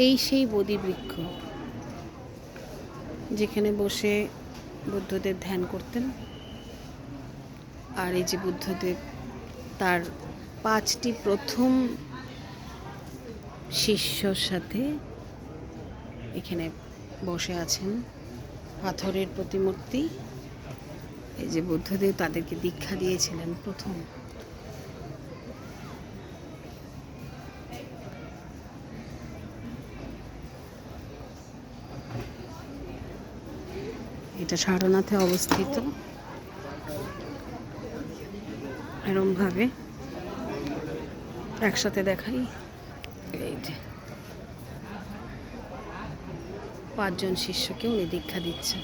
এই সেই বোধি বৃক্ষ যেখানে বসে বুদ্ধদেব ধ্যান করতেন। আর এই যে বুদ্ধদেব তার 5টি প্রথম শিষ্যর সাথে এখানে বসে আছেন। পাথরের প্রতিমূর্তি। এই যে বুদ্ধদেব তাদেরকে দীক্ষা দিয়েছিলেন প্রথম। এটা সারনাথে অবস্থিত। এরমভাবে একসাথে দেখাই। এই যে 5 জন শিষ্যকে উনি দীক্ষা দিচ্ছেন।